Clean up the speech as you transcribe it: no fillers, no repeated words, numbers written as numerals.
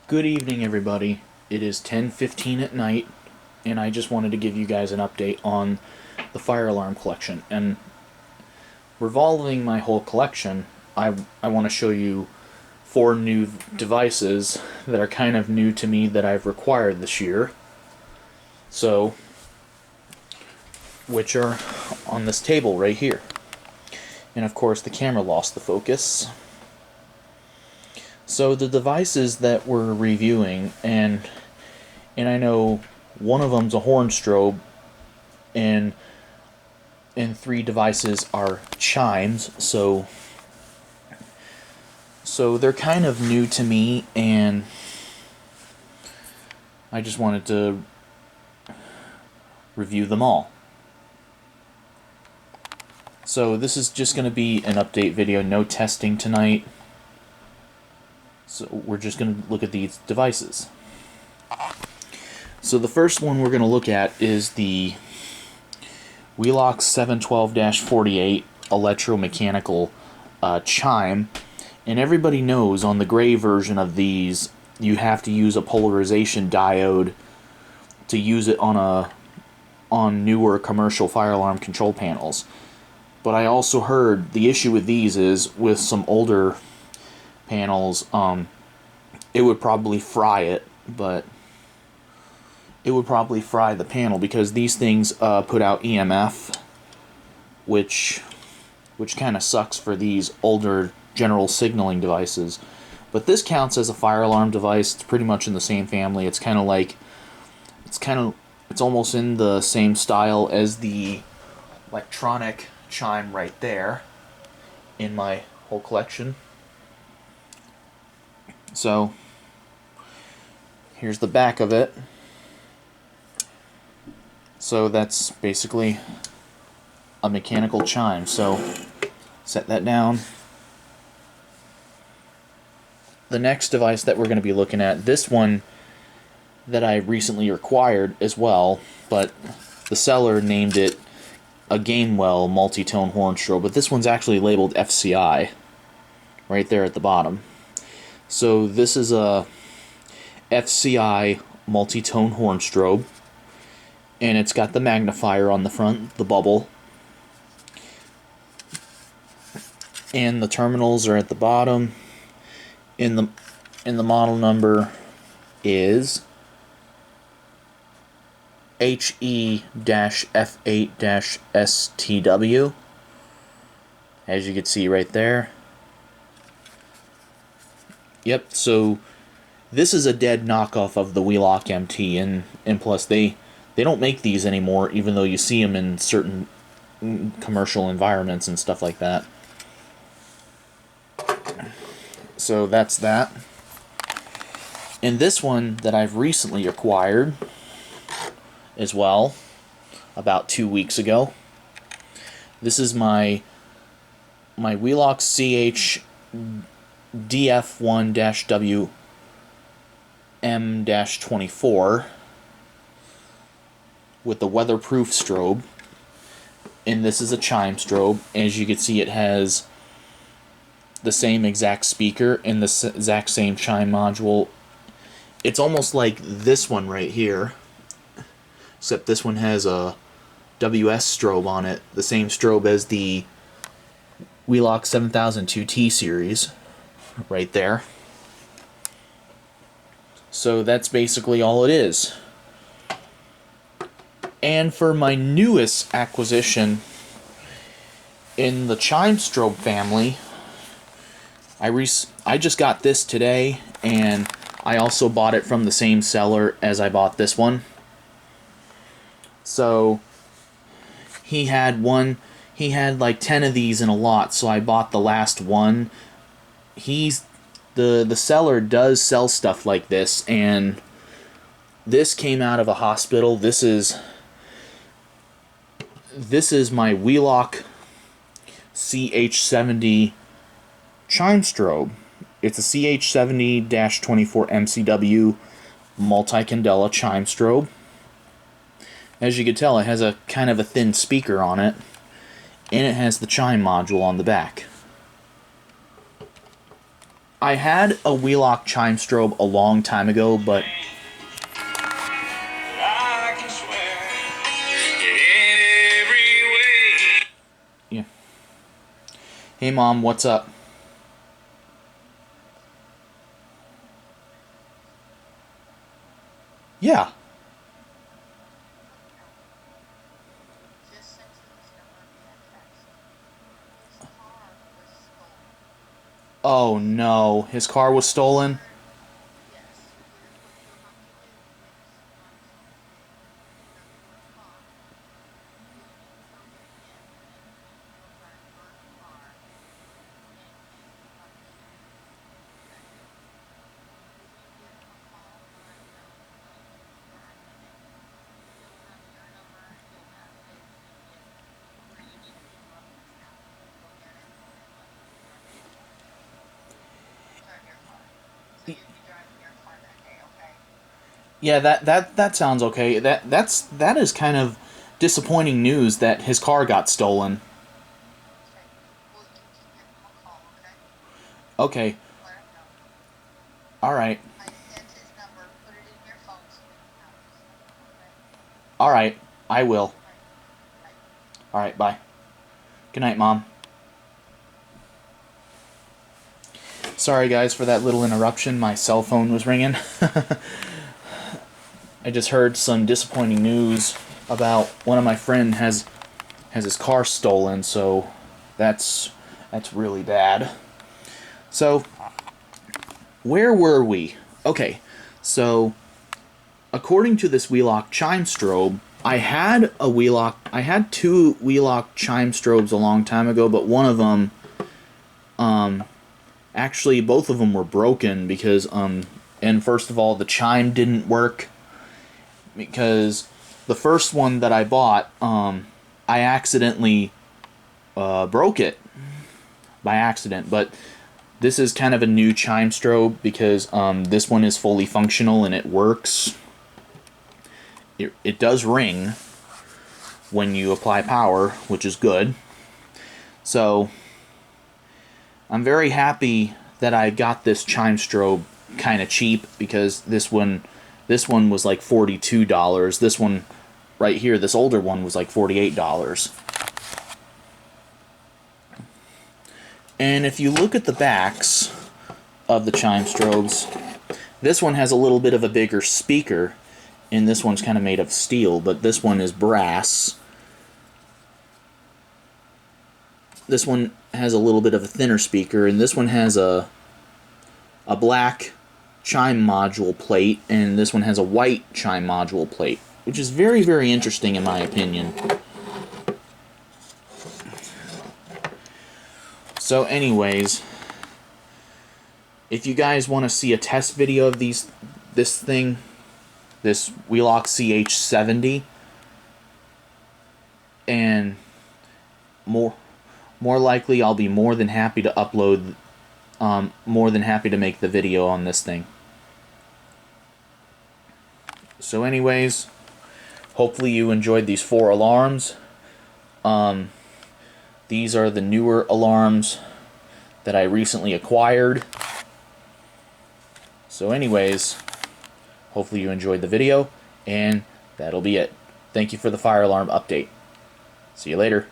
Good evening, everybody. It is 10:15 at night, and I just wanted to give you guys an update on the fire alarm collection. And revolving my whole collection, I want to show you four new devices that are kind of new to me that I've required this year. So, which are on this table right here. And of course, the camera lost the focus. So the devices that we're reviewing, and I know one of them's a horn strobe, and three devices are chimes. So they're kind of new to me, and I just wanted to review them all. So this is just going to be an update video, no testing tonight. So we're just going to look at these devices. So the first one we're going to look at is the Wheelock 712-48 electromechanical chime. And everybody knows on the gray version of these, you have to use a polarization diode to use it on newer commercial fire alarm control panels. But I also heard the issue with these is with some older panels, it would probably fry it, but it would probably fry the panel because these things put out EMF, which kind of sucks for these older general signaling devices. But this counts as a fire alarm device. It's pretty much in the same family. It's almost in the same style as the electronic chime right there in my whole collection. So here's the back of it. So that's basically a mechanical chime. So set that down. The next device that we're going to be looking at, this one that I recently acquired as well, but the seller named it a Gamewell multi-tone horn strobe, but this one's actually labeled FCI right there at the bottom. So this is a FCI multi-tone horn strobe, and it's got the magnifier on the front, the bubble, and the terminals are at the bottom. In the model number is HE-F8-STW, as you can see right there. Yep, so this is a dead knockoff of the Wheelock MT, and plus they don't make these anymore, even though you see them in certain commercial environments and stuff like that. So that's that. And this one that I've recently acquired as well, about 2 weeks ago. This is my Wheelock CH DF1-WM-24 with the weatherproof strobe, and this is a chime strobe. As you can see, it has the same exact speaker and the exact same chime module. It's almost like this one right here, except this one has a WS strobe on it, the same strobe as the Wheelock 7002T series right there. So that's basically all it is. And for my newest acquisition in the chime strobe family, I just got this today, and I also bought it from the same seller as I bought this one. So he had like 10 of these in a lot, so I bought the last one. The seller does sell stuff like this, and this came out of a hospital. This is my Wheelock CH70 chime strobe. It's a CH70-24 MCW multi-candela chime strobe. As you can tell, it has a kind of a thin speaker on it, and it has the chime module on the back. I had a Wheelock chime strobe a long time ago, but yeah. Hey Mom, what's up? Yeah. Oh no, his car was stolen? Yeah, that sounds okay. That is kind of disappointing news that his car got stolen. Okay. All right. All right. I will. All right, bye. Good night, Mom. Sorry guys for that little interruption. My cell phone was ringing. I just heard some disappointing news about one of my friend has his car stolen, so that's really bad. So, where were we? Okay. So, according to this Wheelock chime strobe, I had two Wheelock chime strobes a long time ago, but one of them actually both of them were broken because and first of all, the chime didn't work because the first one that I bought, I accidentally broke it by accident. But this is kind of a new chime strobe because this one is fully functional and it works. It does ring when you apply power, which is good. So I'm very happy that I got this chime strobe kind of cheap because this one was like $42. This one right here, this older one, was like $48. And if you look at the backs of the chime strobes, this one has a little bit of a bigger speaker, and this one's kind of made of steel, but this one is brass. This one has a little bit of a thinner speaker, and this one has a black chime module plate, and this one has a white chime module plate, which is very, very interesting in my opinion. So anyways, if you guys want to see a test video of this Wheelock CH70, and more likely I'll be more than happy to upload, more than happy to make the video on this thing. So anyways, hopefully you enjoyed these 4 alarms. These are the newer alarms that I recently acquired. So anyways, hopefully you enjoyed the video, and that'll be it. Thank you for the fire alarm update. See you later.